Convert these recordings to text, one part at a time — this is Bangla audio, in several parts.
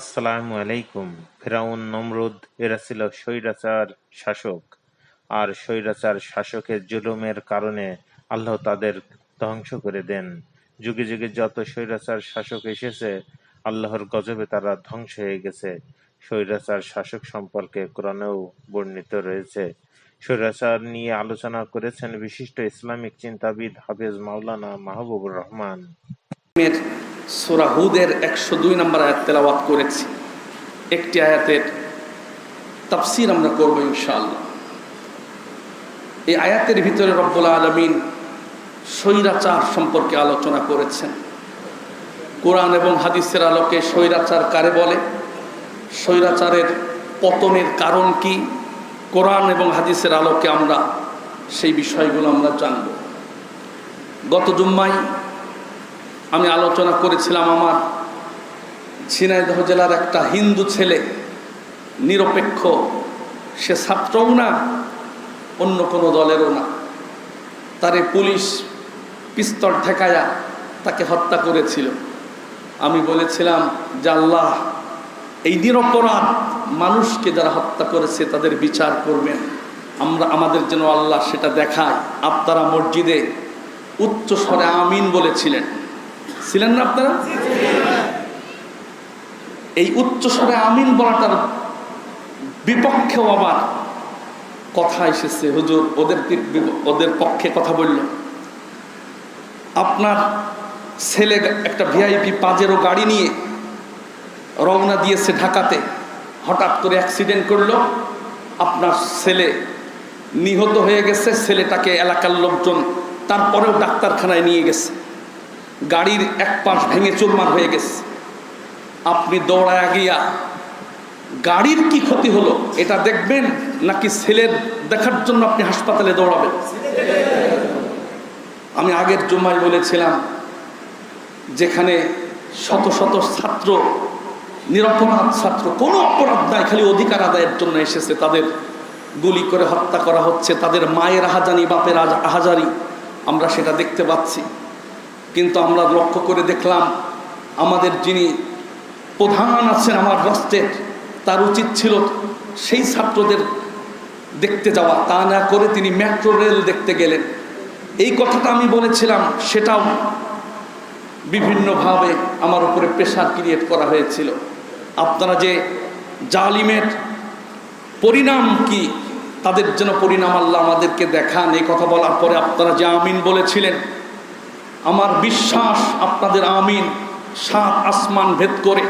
আসসালামু আলাইকুম। ফিরআউন নমরুদ এরা ছিল স্বৈরাচার শাসক, আর স্বৈরাচার শাসকের জুলুমের কারণে আল্লাহ তাদের ধ্বংস করে দেন। যুগে যুগে যত স্বৈরাচার শাসক এসেছে, আল্লাহর গজবে তারা ধ্বংস হয়ে গেছে। স্বৈরাচার শাসক সম্পর্কে কোরআনেও বর্ণিত রয়েছে। স্বৈরাচার নিয়ে আলোচনা করেছেন বিশিষ্ট ইসলামিক চিন্তাবিদ হাফেজ মাওলানা মাহবুবুর রহমান। সূরা হুদের 102 নম্বর আয়াত তেলাওয়াত করেছি। একটি আয়াতের তাফসীর আমরা করব ইনশাআল্লাহ। এই আয়াতের ভিতরে রব্বুল আলামিন স্বৈরাচার সম্পর্কে আলোচনা করেছেন। কোরআন এবং হাদিসের আলোকে স্বৈরাচার কারে বলে, স্বৈরাচারের পতনের কারণ কি, কোরআন এবং হাদিসের আলোকে আমরা সেই বিষয়গুলো আমরা জানব। গত জুম্মায় আমি আলোচনা করেছিলাম আমার ঝিনাইদহ জেলার একটা হিন্দু ছেলে, নিরপেক্ষ, সে ছাত্রও না অন্য কোনো দলেরও না, তারে পুলিশ পিস্তল ঠেকায়া তাকে হত্যা করেছিল। আমি বলেছিলাম যে আল্লাহ এই নিরপরাধ মানুষকে যারা হত্যা করেছে তাদের বিচার করবেন, আমাদের যেন আল্লাহ সেটা দেখায়। আপনারা মসজিদে উচ্চ স্বরে আমিন বলেছিলেন, ছিলেন না আপনারা? এই উচ্চ স্বরে আমিন বলাটার বিপক্ষেও আবার কথা এসেছে। হুজুর ওদের পক্ষে কথা বলল। আপনার ছেলে একটা ভিআইপি পাজেরো গাড়ি নিয়ে রওনা দিয়েছে ঢাকাতে, হঠাৎ করে অ্যাক্সিডেন্ট করলো, আপনার ছেলে নিহত হয়ে গেছে। ছেলেটাকে এলাকার লোকজন তারপরেও ডাক্তারখানায় নিয়ে গেছে, গাড়ির এক পাশ ভেঙে চুরমার হয়ে গেছে। আপনি দৌড়ায় গিয়া গাড়ির কি ক্ষতি হলো এটা দেখবেন, নাকি ছেলের দেখার জন্য আপনি হাসপাতালে দৌড়াবেন? আমি আগের জুম্মায় বলেছিলাম, যেখানে শত শত ছাত্র, নিরপরাধ ছাত্র, কোনো অপরাধ নাই, খালি অধিকার আদায়ের জন্য এসেছে, তাদের গুলি করে হত্যা করা হচ্ছে, তাদের মায়ের আহাজানি, বাপের আহাজারি, আমরা সেটা দেখতে পাচ্ছি। কিন্তু আমরা লক্ষ্য করে দেখলাম, আমাদের যিনি প্রধান আছেন আমার রাষ্ট্রের, তার উচিত ছিল সেই ছাত্রদের দেখতে যাওয়া, তা না করে তিনি মেট্রো রেল দেখতে গেলেন। এই কথাটা আমি বলেছিলাম, সেটাও বিভিন্নভাবে আমার উপরে প্রেশার ক্রিয়েট করা হয়েছিল। আপনারা যে জালিমের পরিণাম কি, তাদের যেন পরিণাম আল্লাহ আমাদেরকে দেখান। এই কথা বলার পরে আপনারা যে আমিন বলেছিলেন, আমার বিশ্বাস আপনাদের আমিন 7 আসমান ভেদ করে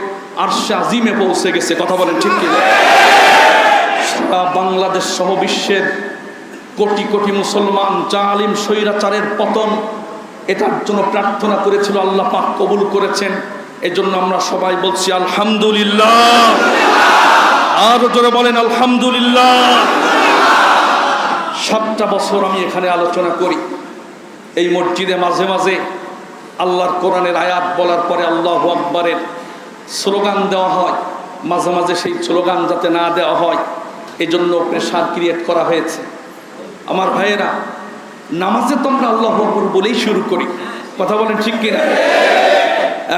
আরশে আজিমে পৌঁছে গেছে। কথা বলেন ঠিক কি? সারা বাংলাদেশ সহ বিশ্বের কোটি কোটি মুসলমান জালিম স্বৈরাচারের পতন, এটার জন্য প্রার্থনা করেছিল, আল্লাহ পাক কবুল করেছেন। এজন্য আমরা সবাই বলছি আলহামদুলিল্লাহ। আরো জোরে বলেন আলহামদুলিল্লাহ। 7টা বছর আমি এখানে আলোচনা করি। এই মসজিদে মাঝে মাঝে আল্লাহর কোরআনের আয়াত বলার পরে আল্লাহু আকবারের স্লোগান দেওয়া হয়, মাঝে মাঝে সেই স্লোগান যাতে না দেওয়া হয় এজন্য প্রেশার ক্রিয়েট করা হয়েছে। আমার ভাইয়েরা, নামাজে তো আমরা আল্লাহু আকবার বলেই শুরু করি। কথা বলেন ঠিক কিনা?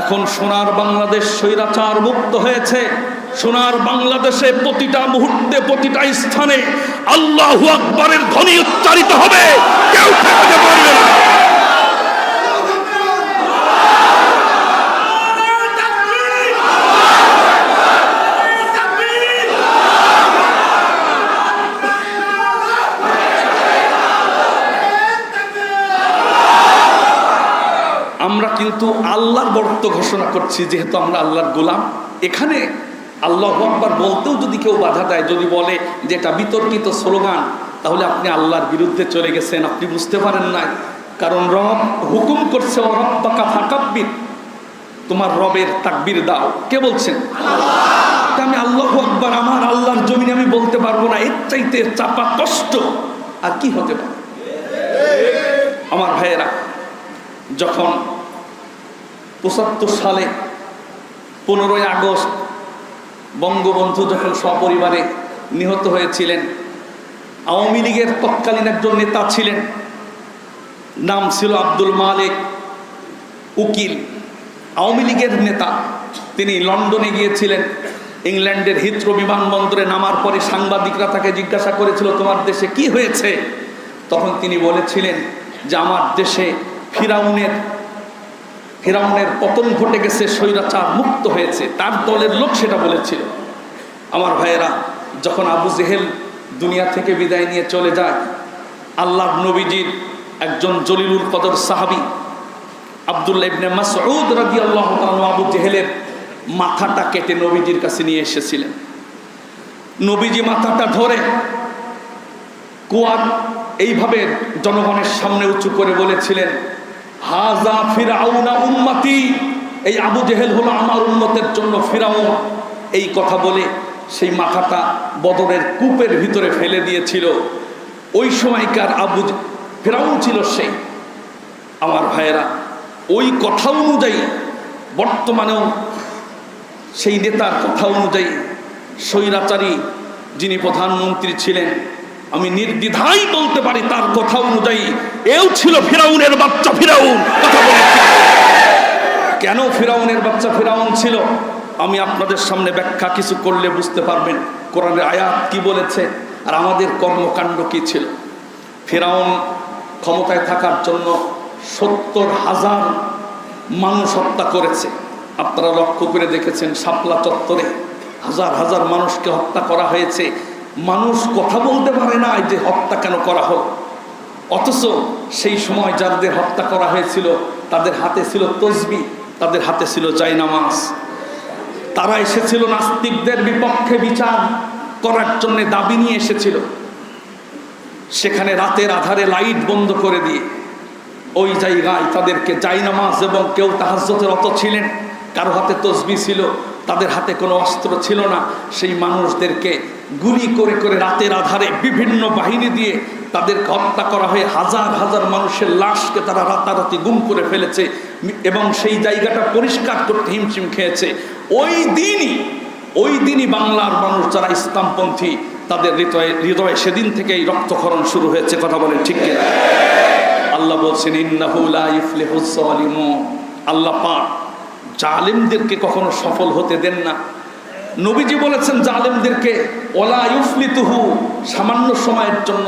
এখন সোনার বাংলাদেশ স্বৈরাচার মুক্ত হয়েছে। সোনার বাংলাদেশে প্রতিটা মুহূর্তে, প্রতিটা স্থানে আল্লাহু আকবারের ধ্বনি উচ্চারিত হবে, কেউ ঠেকাতে পারবে না। আমরা কিন্তু আল্লাহর বরত্ব ঘোষণা করছি, যেহেতু আমরা আল্লাহর গোলাম। এখানে আল্লাহু আকবার বলতেও যদি কেউ বাধা দেয়, যদি বলে যে এটা বিতর্কিত স্লোগান, তাহলে আপনি আল্লাহর বিরুদ্ধে চলে গেছেন, আপনি বুঝতে পারেন না। কারণ রব হুকুম করছে, ও রব্বাকা ফাকাব্বির, তোমার রবের তাকবীর দাও। কে বলছেন? আল্লাহ। আমি আল্লাহু আকবার আমার আল্লাহর জমিনে আমি বলতে পারবো না, এর চাইতে চাপা কষ্ট আর কি হতে পারে? আমার ভাইয়েরা, যখন 75 সালে 15ই আগস্ট বঙ্গবন্ধু যখন সপরিবারে নিহত হয়েছিলেন, আওয়ামী লীগের তৎকালীন একজন নেতা ছিলেন, নাম ছিল আব্দুল মালিক উকিল, আওয়ামী লীগের নেতা। তিনি লন্ডনে গিয়েছিলেন। ইংল্যান্ডের হিথ্রো বিমানবন্দরে নামার পরে সাংবাদিকরা তাকে জিজ্ঞাসা করেছিল, তোমার দেশে কি হয়েছে? তখন তিনি বলেছিলেন যে আমার দেশে ফিরাউনের পতন ঘটে গেছে, স্বৈরাচার মুক্ত হয়েছে। তার দলের লোক সেটা বলেছিল। আমার ভাইয়েরা, যখন আবু জেহেল দুনিয়া থেকে বিদায় নিয়ে চলে যায়, আল্লাহর নবীজির একজন জলিলুল কদর সাহাবী আব্দুল্লাহ ইবনে মাসউদ রাদিয়াল্লাহু তাআলা আবু জেহেলের মাথাটা কেটে নবীজির কাছে নিয়ে এসেছিলেন। নবীজি মাথাটা ধরে কুয়ার এইভাবে জনগণের সামনে উঁচু করে বলেছিলেন, হাযা ফিরআউনা উম্মতি, এই আবু জেহেল হলো আমার উম্মতের জন্য ফিরাউন। এই কথা বলে সেই মাথাটা বদরের কূপের ভিতরে ফেলে দিয়েছিল। ওই সময়কার ফিরাউন ছিল সেই। আমার ভাইয়েরা, ওই কথা অনুযায়ী বর্তমানেও সেই নেতার কথা অনুযায়ী স্বৈরাচারী যিনি প্রধানমন্ত্রী ছিলেন, আমি নির্দ্বিধায় বলতে পারি তার কথা অনুযায়ী এও ছিল ফিরাউনের বাচ্চা ফিরাউন। কথা বলে কেন ফিরাউনের বাচ্চা ফিরাউন ছিল, আমি আপনাদের সামনে ব্যাখ্যা কিছু করলে বুঝতে পারবেন কোরআনের আয়াত কি বলেছে আর আমাদের কর্মকাণ্ড কি ছিল। ফিরাউন ক্ষমতায় থাকার জন্য ৭০,০০০ মানুষ হত্যা করেছে। আপনারা লক্ষ্য করে দেখেছেন, শাপলা চত্বরে হাজার হাজার মানুষকে হত্যা করা হয়েছে। মানুষ কথা বলতে পারে না যে হত্যা কেন করা হোক, অথচ সেই সময় যাদের হত্যা করা হয়েছিল তাদের হাতে ছিল তসবিহ, তাদের হাতে ছিল জায়নামাজ। তারা এসেছিল নাস্তিকদের বিপক্ষে বিচার করার জন্য, দাবি নিয়ে এসেছিল। সেখানে রাতের আধারে লাইট বন্ধ করে দিয়ে ওই জায়গায় তাদেরকে জায়নামাজ, এবং কেউ তাহাজ্জুদের রত ছিলেন, কারো হাতে তসবিহ ছিল, তাদের হাতে কোনো অস্ত্র ছিল না। সেই মানুষদেরকে গুলি করে করে রাতের আধারে বিভিন্ন বাহিনী দিয়ে তাদেরকে হত্যা করা হয়। হাজার হাজার মানুষের লাশকে তারা রাতারাতি গুম করে ফেলেছে এবং সেই জায়গাটা পরিষ্কার করতে হিমশিম খেয়েছে। ওই দিনই বাংলার মানুষ যারা ইসলামপন্থী, তাদের হৃদয়ে সেদিন থেকেই রক্তক্ষরণ শুরু হয়েছে। কথা বলেন ঠিক কিনা? আল্লাহ বলছেন, ইন্নাহু লা ইফলিহুজ জালিমুন, আল্লাহ পাক জালেমদেরকে কখনো সফল হতে দেন না। নবীজি বলেছেন জালেমদেরকে ওয়ালা ইউফলিতুহু, সামান্য সময়ের জন্য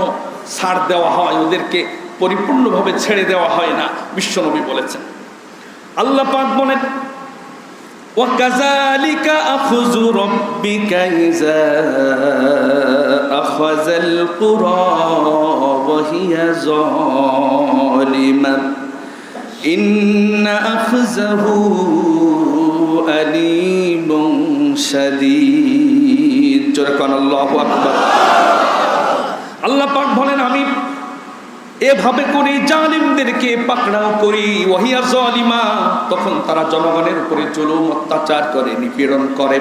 ছাড় দেওয়া হয়, ওদেরকে পরিপূর্ণভাবে ছেড়ে দেওয়া হয় না, বিশ্বনবী বলেছেন। আল্লাহ পাক বলেন, وَكَذَلِكَ أَخْذُ رَبِّكَ إِذَا أَخَذَ الْقُرَى وَهِيَ ظَالِمَةٌ إِنَّ أَخْذَهُ أَلِيمٌ شَدِيدٌ। জোরে কোন আল্লাহু আকবার। আল্লাহ পাক বলেন, আমি এভাবে করে জালিমদেরকে পাকড়াও করি, ওয়াহিয়া জালিমা, তখন তারা জনগণের উপরে জুলুম অত্যাচার করে, নিপীড়ন করে,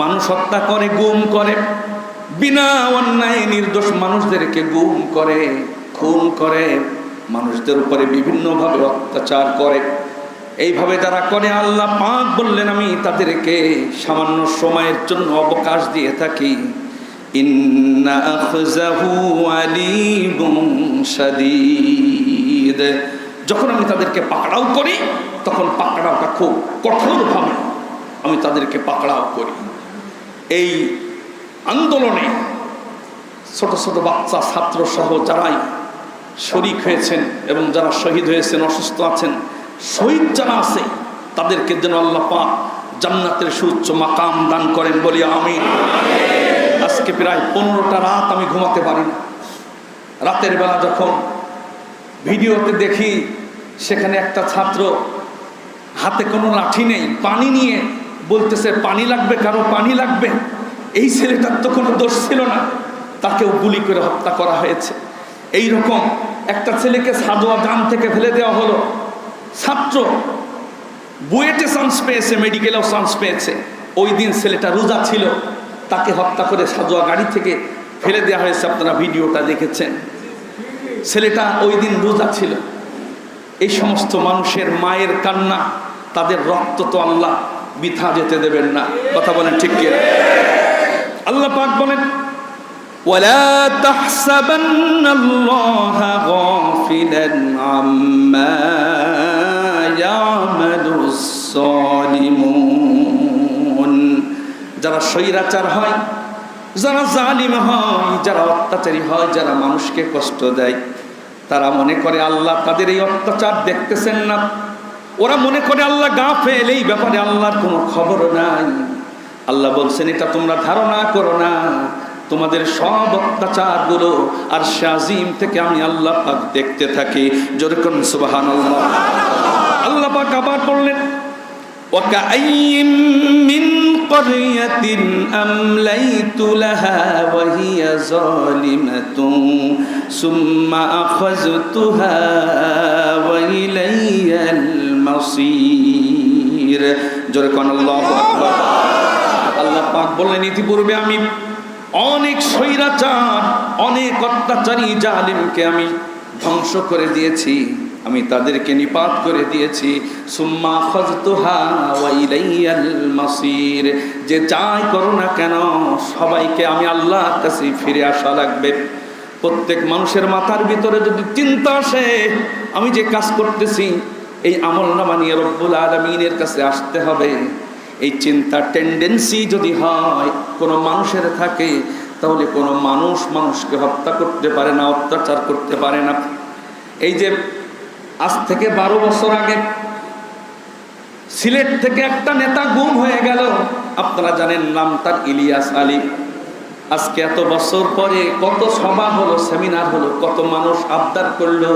মানুষ হত্যা করে, গুম করে, বিনা অন্যায় নির্দোষ মানুষদেরকে গুম করে, খুন করে, মানুষদের উপরে বিভিন্নভাবে অত্যাচার করে। এইভাবে যারা করে, আল্লাহ পাক বললেন আমি তাদেরকে সামান্য সময়ের জন্য অবকাশ দিয়ে থাকি। ইন্না আখযাহু আলীমুন শাদীদ, যখন আমি তাদেরকে পাকড়াও করি তখন পাকড়াওটা খুব কঠোরভাবে আমি তাদেরকে পাকড়াও করি। এই আন্দোলনে ছোট ছোট বাচ্চা ছাত্র সহ যারাই শরীক হয়েছেন এবং যারা শহীদ হয়েছেন, অসুস্থ আছেন, শহীদ যারা আছে তাদেরকে যেন আল্লাহ পাক জান্নাতের সুউচ্চ মাকাম দান করেন, বলি আমিন। আজকে প্রায় 15টা রাত আমি ঘুমাতে পারি না। রাতের বেলা যখন ভিডিওতে দেখি সেখানে একটা ছাত্র হাতে কোনো লাঠি নেই, পানি নিয়ে বলতেছে পানি লাগবে, কারো পানি লাগবে। এই ছেলেটার তো কোনো দোষ ছিল না, তাকেও গুলি করে হত্যা করা হয়েছে। এই রকম একটা ছেলেকে সাদোয়া গ্রাম থেকে ফেলে দেওয়া হলো। ছাত্র বুয়েটে চান্স পেয়েছে, মেডিকেলেও চান্স পেয়েছে। ওই দিন ছেলেটা রোজা ছিল, তাকে হত্যা করে সাদোয়া গাড়ি থেকে ফেলে দেওয়া হয়েছে। আপনারা ভিডিওটা দেখেছেন, ছেলেটা ওই দিন রোজা ছিল। এই সমস্ত মানুষের মায়ের কান্না, তাদের রক্ত তো আল্লাহ বৃথা যেতে দেবেন না। কথা বলেন ঠিক কি? আল্লাহ পাক বলেন, ওয়ালা তাহসাবান্নাল্লাহা গাফিলান আম্মা ইয়ামালুস সালিমুন, যারা স্বৈরাচার হয়, যারা জালিম হয়, যারা অত্যাচারী হয়, যারা মানুষকে কষ্ট দেয়, তারা মনে করে আল্লাহ তাদের এই অত্যাচার দেখতেছেন না। ওরা মনে করে আল্লাহ গাফেল, এই ব্যাপারে আল্লাহর কোনো খবর নাই। আল্লাহ বলছেন এটা তোমরা ধারণা করো না, তোমাদের সব অত্যাচার গুলো আর শাজিম থেকে আমি আল্লাহ পাক দেখতে থাকি। যেরকম সুবহানাল্লাহ। আল্লাহ পাক আবার বললেন ওয়াকাআইয়িম মিন ক্বরিয়াতিন আমলাইতু লাহা ওয়া হিয়া যালিমাতুন সুম্মা আখাযতুহা ওয়া ইলাইয়াল মাসীর। যেরকম আল্লাহু আকবার। আল্লাহ পাক বললেন ইতিপূর্বে আমি অনেক স্বৈরাচার, অনেক অত্যাচারী জালিমকে আমি ধ্বংস করে দিয়েছি, আমি তাদেরকে নিপাত করে দিয়েছি। সুম্মা আখাযতুহা ওয়া ইলাইয়াল মাসীর। যে যাই করো না কেন সবাইকে আমি আল্লাহর কাছে ফিরে আসা লাগবে। প্রত্যেক মানুষের মাথার ভিতরে যদি চিন্তা আসে আমি যে কাজ করতেছি এই আমলনামা নিয়ে রব্বুল আলামিনের কাছে আসতে হবে, এই চিন্তার টেন্ডেন্সি যদি হয় কোনো মানুষের থাকে, তাহলে কোনো মানুষ মানুষকে হত্যা করতে পারে না, অত্যাচার করতে পারে না। এই যে আজ থেকে 12 বছর আগে সিলেট থেকে একটা নেতা গুম হয়ে গেল, আপনারা জানেন নাম তার ইলিয়াস আলী। আজকে এত বছর পরে কত সভা হলো, সেমিনার হলো, কত মানুষ আবদার করলো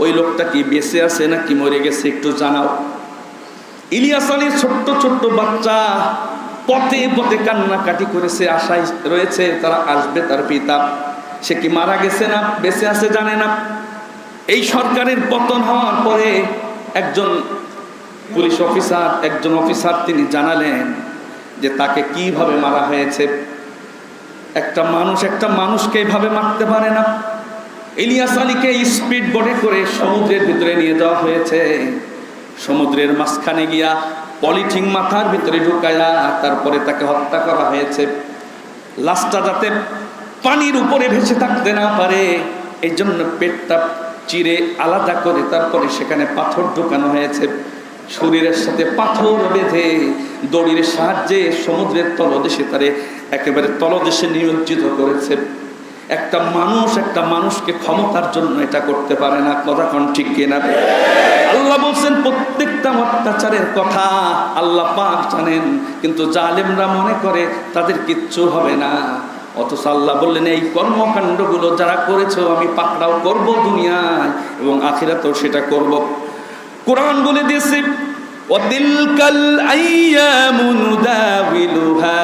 ওই লোকটা কি বেঁচে আছে নাকি মরে গেছে একটু জানাও। ইলিয়াস আলীর ছোট্ট ছোট্ট বাচ্চা পথে পথে কান্নাকাটি করেছে, আশায় রয়েছে তারা আসবে তার পিতা। সে কি মারা গেছে না বেঁচে আছে জানে না। এই সরকারের পতন হওয়ার পরে একজন পুলিশ অফিসার, একজন অফিসার তিনি জানালেন যে তাকে কিভাবে মারা হয়েছে। একটা মানুষকে এইভাবে মারতে পারে না। ইলিয়াস আলীকে স্পিড বোটে করে সমুদ্রের ভিতরে নিয়ে যাওয়া হয়েছে। সমুদ্রের মাঝখানে গিয়া পলিথিন মাথার ভিতরে ঢুকায়া তারপরে তাকে হত্যা করা হয়েছে। লাশটা যাতে পানির উপরে ভেসে থাকতে না পারে এই জন্য পেটটা চিরে আলাদা করে তারপরে সেখানে পাথর ঢুকানো হয়েছে। শরীরের সাথে পাথর বেঁধে দড়ির সাহায্যে সমুদ্রের তলদেশে তারে একেবারে তলদেশে নিমজ্জিত করেছে। একটা মানুষকে ক্ষমতার জন্য এটা করতে পারে না। কথা কোন ঠিক কিনা? আল্লাহ বলছেন প্রত্যেকটা অত্যাচারের কথা আল্লাহ পাক জানেন, কিন্তু জালেমরা মনে করে তাদের কিচ্ছু হবে না। অথচ আল্লাহ বললেন এই কর্মকাণ্ডগুলো যারা করেছো আমি পাকড়াও করব দুনিয়ায় এবং আখিরাতেও সেটা করব। কোরআন বলে দিয়েছে ওয়াতিলকাল আইয়ামু নুদাবিলুহা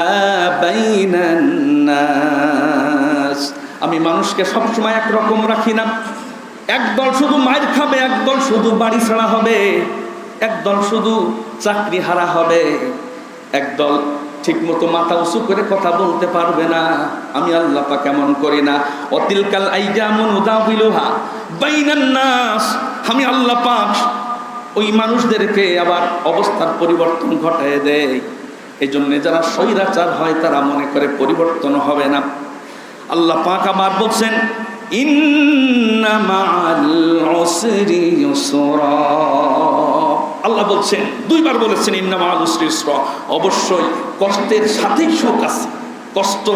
বাইনান নাস। আমি মানুষকে সবসময় একরকম রাখি না। একদল শুধু মাইর খাবে, একদল শুধু বাড়ি ছাড়া হবে, একদল শুধু চাকরি হারা হবে, একদল ঠিক মতো মাথা উঁচু করে কথা বলতে পারবে না। আমি আল্লাহ পাক এমন করি না। অতিলকাল আইয়ামু নুদাবিলুহা বাইনান নাস। আমি আল্লাহ পাক ওই মানুষদেরকে আবার অবস্থার পরিবর্তন ঘটায় দেয়। এই জন্য যারা স্বৈরাচার হয় তারা মনে করে পরিবর্তন হবে না। আল্লাহ পাক আবার বলছেন ইন্না মাআল উসরি ইউসরা। আল্লাহ বলছেন দুইবার বলেছেন ইন্না মাআল উসরি ইউসরা। অবশ্যই কষ্টের সাথেই সুখ আছে। কষ্ট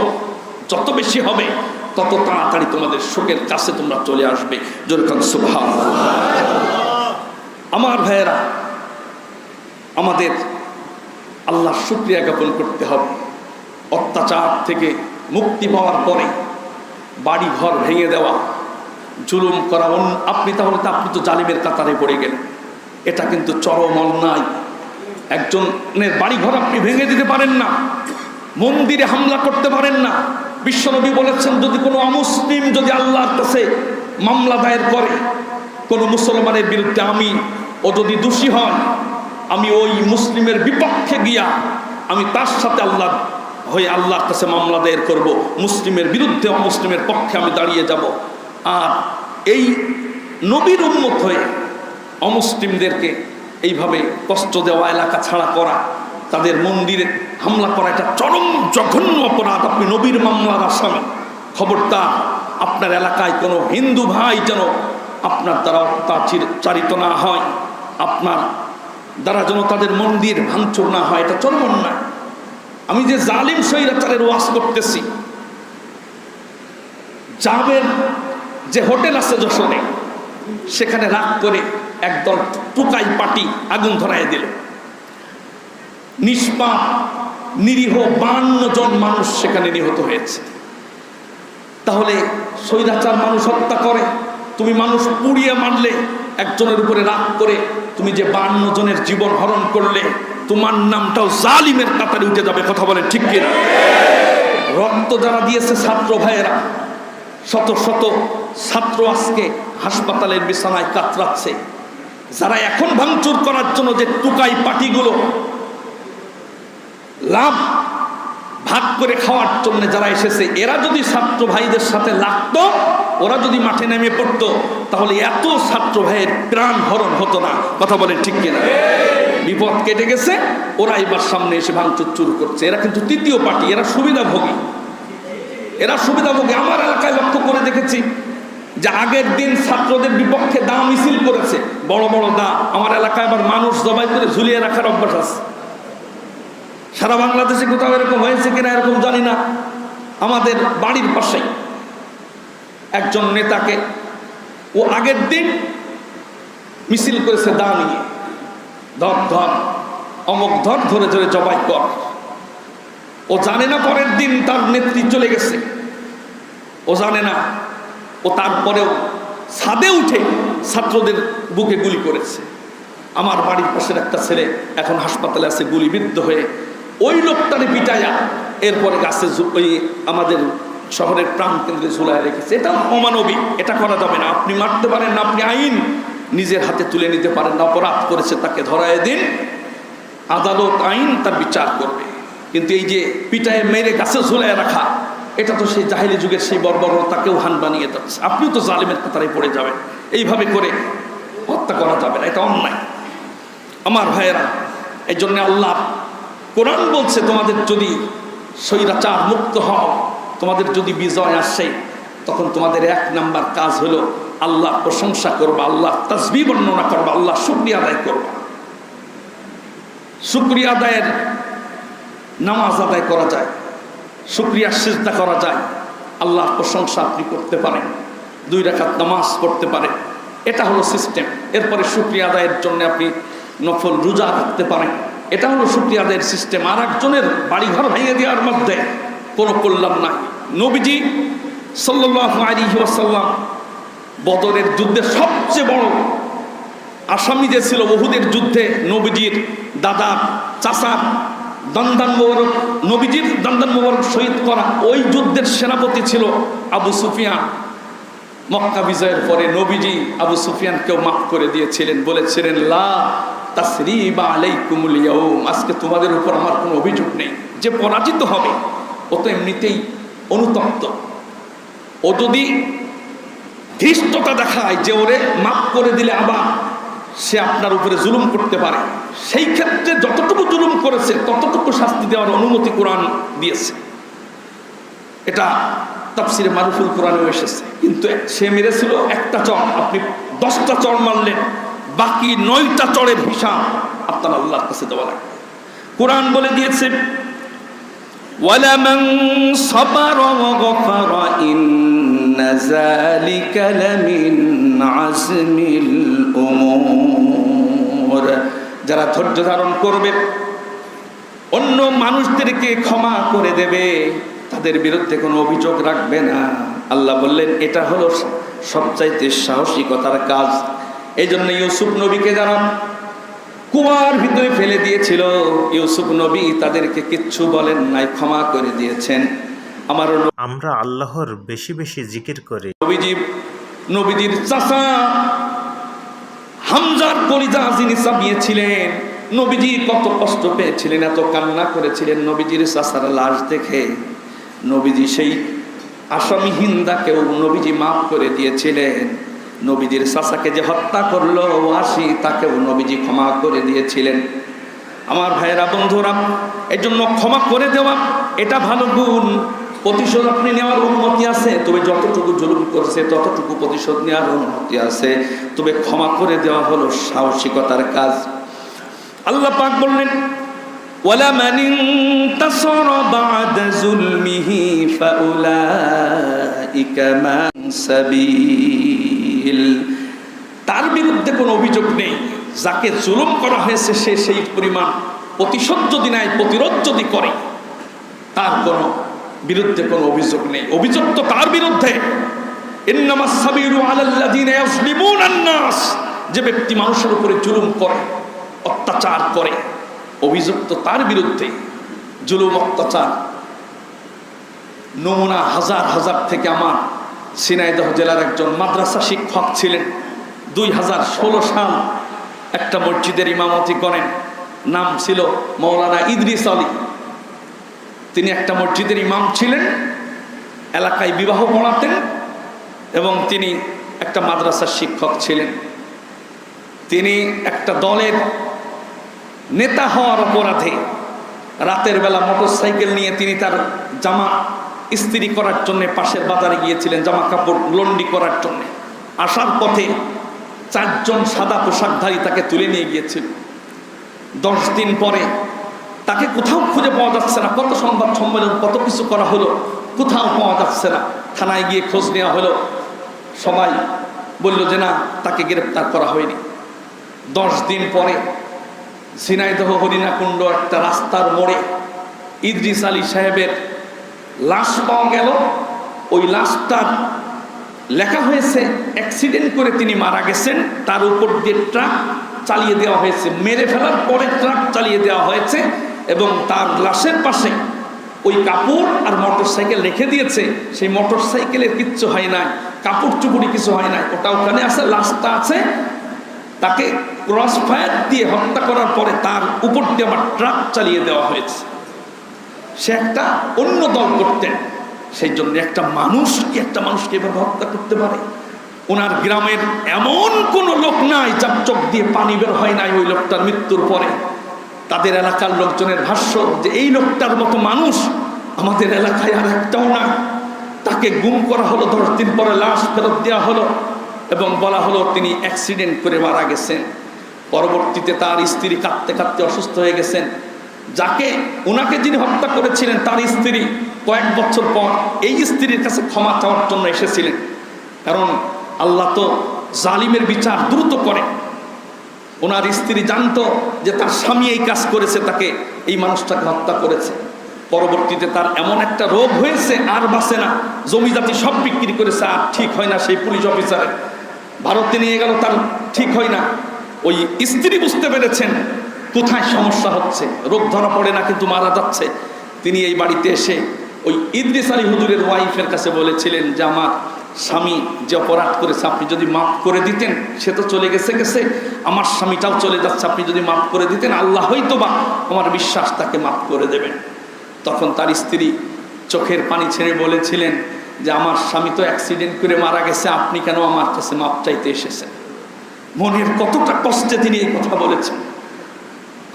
যত বেশি হবে তত তাড়াতাড়ি তোমাদের সুখের কাছে তোমরা চলে আসবে। যেরকম সুবহানাল্লাহ। আমার ভাইয়েরা, আমাদের আল্লাহর শুকরিয়া জ্ঞাপন করতে হবে। অত্যাচার থেকে মুক্তি পাওয়ার পরে বাড়ি ঘর ভেঙে দেওয়া, জুলুম করা, আপনি তো জালিমের কাতারে পড়ে গেলেন। এটা কিন্তু চরম অন্যায়। একজনের বাড়ি ঘর আপনি ভেঙে দিতে পারেন না, মন্দিরে হামলা করতে পারেন না। বিশ্বনবী বলেছেন যদি কোনো অমুসলিম যদি আল্লাহর কাছে মামলা দায়ের করে কোনো মুসলমানের বিরুদ্ধে, ও যদি দোষী হন, আমি ওই মুসলিমের বিপক্ষে গিয়া আমি তার সাথে আল্লাহর কাছে মামলা দায়ের করব। মুসলিমের বিরুদ্ধে অমুসলিমের পক্ষে আমি দাঁড়িয়ে যাব। আর এই নবীর উম্মত হয়ে অমুসলিমদেরকে এইভাবে কষ্ট দেওয়া, এলাকা ছাড়া করা, তাদের মন্দিরে হামলা করা, এটা চরম জঘন্য অপরাধ। আপনি নবীর মামলার আসামি। খবরদার আপনার এলাকায় কোনো হিন্দু ভাই যেন আপনার দ্বারা অত্যাচারিত না হয়, আপনার দ্বারা যেন তাদের মন্দির ভাঙচুর না হয়। এটা চরম অন্যায়। আমি যে জালিম স্বৈরাচারের ওয়াজ করতেছি, জাবের যে হোটেল আছে যশোরে, সেখানে রাগ করে একদল টুকাই পাটি আগুন ধরায় দিল। নিষ্পাপ নিরীহ 52 জন মানুষ সেখানে নিহত হয়েছে। তাহলে স্বৈরাচার মানুষ হত্যা করে, তুমি মানুষ পুড়িয়ে মারলে, একজনের উপরে রাগ করে তুমি যে 52 জনের জীবন হরণ করলে, তোমার নামটাও জালিমের কাতারে উঠে যাবে। কথা বলেন ঠিক কিনা? রক্ত যারা দিয়েছে ছাত্র ভাইয়েরা, শত শত ছাত্র আজকে হাসপাতালের বিছানায় কাতরাচ্ছে। যারা এখন ভাঙচুর করার জন্য যে টুকাই পার্টিগুলো লাভ ভাগ করে খাওয়ার জন্য যারা এসেছে, এরা যদি ছাত্র ভাইদের সাথে লাগতো, ওরা যদি মাঠে নেমে পড়তো, তাহলে এত ছাত্র ভাইয়ের প্রাণ হরণ হতো না। কথা বলেন ঠিক কিনা? বিপদ কেটে গেছে, ওরা এবার সামনে এসে ভাঙচুর চুর করছে। এরা কিন্তু তৃতীয় পার্টি, এরা সুবিধাভোগী। আমার এলাকায় লক্ষ্য করে দেখেছি যে আগের দিন ছাত্রদের বিপক্ষে দা মিছিল করেছে, বড় বড় দা। আমার এলাকায় আবার মানুষ জবাই করে ঝুলিয়ে রাখার অভ্যাস আছে। সারা বাংলাদেশে কোথাও এরকম হয়েছে কিনা এরকম জানি না। আমাদের বাড়ির পাশেই একজন নেতাকে ও আগের দিন মিছিল করেছে দা নিয়ে, ধর ধর অমুক ধর, ধরে ধরে জবাই কর। ও জানে না পরের দিন তার নেত্রী চলে গেছে, ও জানে না। ও তারপরেও ছাদে উঠে ছাত্রদের বুকে গুলি করেছে। আমার বাড়ির পাশের একটা ছেলে এখন হাসপাতালে আছে গুলিবিদ্ধ হয়ে। ওই লোকটারে পিটাইয়া এরপরে গাছে ওই আমাদের শহরের প্রাণ কেন্দ্রে ঝুলায় রেখেছে। এটা অমানবিক, এটা করা যাবে না। আপনি মারতে পারেন না, আপনি আইন নিজের হাতে তুলে নিতে পারেন না। অপরাধ করেছে তাকে ধরায় দিন, আদালত আইন তার বিচার করবে। কিন্তু এই যে পিটায় মেরে গাছে ঝুলায় রাখা, এটা তো সেই জাহেলি যুগের সেই বর্বরতাকেও হান বানিয়ে যাচ্ছে। আপনিও তো জালিমের কাতারে পড়ে যাবেন। এইভাবে করে হত্যা করা যাবে না, এটা অন্যায়। আমার ভাইয়েরা, এই জন্য আল্লাহ কোরআন বলছে, তোমাদের যদি স্বৈরাচার মুক্ত হও, তোমাদের যদি বিজয় আসে, তখন তোমাদের 1 নাম্বার কাজ হলো আল্লাহ প্রশংসা করবা, আল্লাহ তাসবিহ বর্ণনা করবা, আল্লাহ শুকরিয়া আদায় করবা। শুকরিয়া আদায়ের নামাজ আদায় করা যায়, শুকরিয়া সিজদা করা যায়, আল্লাহর প্রশংসা আপনি করতে পারেন, 2 রাকাত নামাজ পড়তে পারেন। এটা হলো সিস্টেম। এরপরে শুকরিয়া আদায়ের জন্য আপনি নফল রোজা রাখতে পারেন। এটা হলো শুকরিয়া আদায়ের সিস্টেম। আর একজনের বাড়িঘর ভেঙে দেওয়ার মধ্যে কোনো কল্যাণ নাই। নবীজি সাল্লাল্লাহু আলাইহি ওয়াসাল্লাম বদরের যুদ্ধে সবচেয়ে বড় আসামি যে ছিল উহুদের যুদ্ধে, নবীজির দাদা চাচার দন্দান মোবারক, নবীজির দন্দান মোবারক শহীদ করা ওই যুদ্ধের সেনাপতি ছিল আবু সুফিয়ান। মক্কা বিজয়ের পরে নবীজি আবু সুফিয়ানকেও মাফ করে দিয়েছিলেন, বলেছিলেন লা তাসরিবা আলাইকুমুল ইয়াউম, আজকে তোমাদের উপর আমার কোনো অভিযোগ নেই। যে পরাজিত হবে ও তো এমনিতেই অনুতপ্ত। ও যদি ধৃষ্টতা দেখায় যে ওরে মাফ করে দিলে আবার সে আপনার উপরে জুলুম করতে পারে, সেই ক্ষেত্রে যতটুকু জুলুম করেছে ততটুকু শাস্তি দেওয়ার অনুমতি কোরআন দিয়েছে। এটা তাফসিরে মারুফুল কোরআনেও এসেছে। কিন্তু সে মেরেছিল 1টা চড়, আপনি 10টা চড় মারলেন, বাকি 9টা চড়ের হিসাব আপনার আল্লাহর কাছে দেওয়া লাগবে। কোরআন বলে দিয়েছে ওয়ালামান সাবারা ওয়া গফারা ইন্না যালিকা লামিন আজমিল উমুর, যারা ধৈর্য ধারণ করবে, অন্য মানুষদেরকে ক্ষমা করে দেবে, তাদের বিরুদ্ধে কোনো অভিযোগ রাখবে না, আল্লাহ বললেন এটা হলো সবচাইতে সাহসিকতার কাজ। এই জন্য ইউসুফ নবীকে যারা কুয়ার ভিতরে ফেলে দিয়েছিল, ইউসুফ নবী তাদেরকে কিচ্ছু বলেন নাই, ক্ষমা করে দিয়েছেন। আমরা আল্লাহর বেশি বেশি জিকির করি। নবীজির চাচা হামজার কলিজা যিনি চাপিয়েছিলেন, নবীজি কত কষ্ট পেয়েছিলেন, এত কান্না করেছিলেন নবীজির চাচার লাশ দেখে। নবীজি সেই আসামি হিন্দাকেও নবীজি মাফ করে দিয়েছিলেন। নবীজির চাচাকে যে হত্যা করলো ওয়াসি, তাকেও নবীজি ক্ষমা করে দিয়েছিলেন। আমার ভাইয়েরা, বন্ধুরা, এই জন্য ক্ষমা করে দেওয়া এটা ভালো গুণ। প্রতিশোধ আপনি নেওয়ার অনুমতি আছে, তবে যতটুকু জুলুম করছে ততটুকু প্রতিশোধ নেওয়ার অনুমতি আছে, তবে ক্ষমা করে দেওয়া হলো সাহসিকতার কাজ। আল্লাহ পাক বললেন ওয়ালামান ইনতাসারা বা'দা যুলমিহি ফাউলাইকা মা সাবিল। তার বিরুদ্ধে কোনো অভিযোগ নেই, যাকে জুলুম করা হয়েছে সে সেই পরিমাণ প্রতিশোধ যদি নেয়, প্রতিরোধ যদি করে, তার কোনো বিরুদ্ধে কোনো অভিযোগ নেই। অভিযোগ তো তার বিরুদ্ধে, ইন্নামাস সাবিলু আলাল্লাযিনা ইয়াজলিমুনান নাস, যে ব্যক্তি মানুষের উপরে জুলুম করে, অত্যাচার করে, অভিযোগ তো তার বিরুদ্ধে। জুলুম, অত্যাচার নমুনা হাজার হাজার থেকে আমার ঝিনাইদহ জেলার একজন মাদ্রাসা শিক্ষক ছিলেন। 2016 সাল একটা মসজিদের ইমামতি করেন, নাম ছিল মৌলানা ইদ্রিস আলী। তিনি একটা মসজিদের ইমাম ছিলেন, এলাকায় বিবাহ পড়াতেন এবং তিনি একটা মাদ্রাসার শিক্ষক ছিলেন। তিনি একটা দলের নেতা হওয়ার অপরাধে রাতের বেলা মোটরসাইকেল নিয়ে তিনি তার জামা ইস্ত্রি করার জন্য পাশের বাজারে গিয়েছিলেন, জামা কাপড় লন্ডি করার জন্য। আসার পথে 4 জন সাদা পোশাকধারী তাকে তুলে নিয়ে গিয়েছিল। 10 দিন পরে তাকে কোথাও খুঁজে পাওয়া যাচ্ছে না। কত সংবাদ সম্মেলন, কত কিছু করা হলো, কোথাও পাওয়া যাচ্ছে না। থানায় গিয়ে খোঁজ নেওয়া হলো, সবাই বলল যে না, তাকে গ্রেপ্তার করা হয়নি। 10 দিন পরে ঝিনাইদহ হরিণাকুণ্ড একটা রাস্তার মোড়ে ইদ্রিস আলী সাহেবের লাশ পাওয়া গেল। ওই লাশটার লেখা হয়েছে অ্যাক্সিডেন্ট করে তিনি মারা গেছেন, তার উপর দিয়ে ট্রাক চালিয়ে দেওয়া হয়েছে, মেরে ফেলার পরে ট্রাক চালিয়ে দেওয়া হয়েছে এবং তার লাশের পাশে ওই কাপড় আর মোটরসাইকেল রেখে দিয়েছে। সেই মোটরসাইকেলের কিচ্ছু হয় নাই, কাপড় চুপড়ি কিছু হয় নাই, ওটা ওখানে আছে, লাশটা আছে। তাকে ক্রস ফায়ার দিয়ে হত্যা করার পরে তার উপর দিয়ে আবার ট্রাক চালিয়ে দেওয়া হয়েছে। সে একটা অন্য দল করতেন, সেই জন্য একটা মানুষকে এভাবে হত্যা করতে পারে? ওনার গ্রামের এমন কোনো লোক নাই যার চোখ দিয়ে পানি বের হয় নাই ওই লোকটার মৃত্যুর পরে। তাদের এলাকার লোকজনের ভাষ্য যে এই লোকটার মতো মানুষ আমাদের এলাকায় আর একটাও না। তাকে গুম করা হলো, 10 দিন পরে লাশ ফেরত দেওয়া হলো এবং বলা হলো তিনি অ্যাক্সিডেন্ট করে মারা গেছেন। পরবর্তীতে তার স্ত্রী কাঁদতে কাঁদতে অসুস্থ হয়ে গেছেন। ওনাকে যিনি হত্যা করেছিলেন তার স্ত্রী কয়েক বছর পর এই স্ত্রীর কাছে ক্ষমা চাওয়ার জন্য এসেছিলেন, কারণ আল্লাহ তো জালিমের বিচার দ্রুত করে। ওনার স্ত্রী জানতো যে তার স্বামী এই কাজ করেছে, তাকে এই মানুষটাকে হত্যা করেছে। পরবর্তীতে তার এমন একটা রোগ হয়েছে আর বাঁচে না, জমি জাতি সব বিক্রি করেছে, আর ঠিক হয় না। সেই পুলিশ অফিসারে ভারতে নিয়ে গেল, তার ঠিক হয় না। ওই স্ত্রী বুঝতে পেরেছেন কোথায় সমস্যা হচ্ছে, রোগ ধরা পড়ে না কিন্তু মারা যাচ্ছে। তিনি এই বাড়িতে এসে ওই ইদ্রিস আলী হুজুরের ওয়াইফের কাছে বলেছিলেন যে আমার স্বামী যে অপরাধ করেছে আপনি যদি মাফ করে দিতেন, সে তো চলে গেছে, আমার স্বামীটাও চলে যাচ্ছে, আপনি যদি মাফ করে দিতেন আল্লাহ হয়তো বা আমার বিশ্বাস তাকে মাফ করে দেবেন। তখন তার স্ত্রী চোখের পানি ছেড়ে বলেছিলেন যে আমার স্বামী তো অ্যাক্সিডেন্ট করে মারা গেছে, আপনি কেন আমার কাছে মাপ চাইতে এসেছেন? মনের কতটা কষ্টে তিনি এই কথা বলেছেন।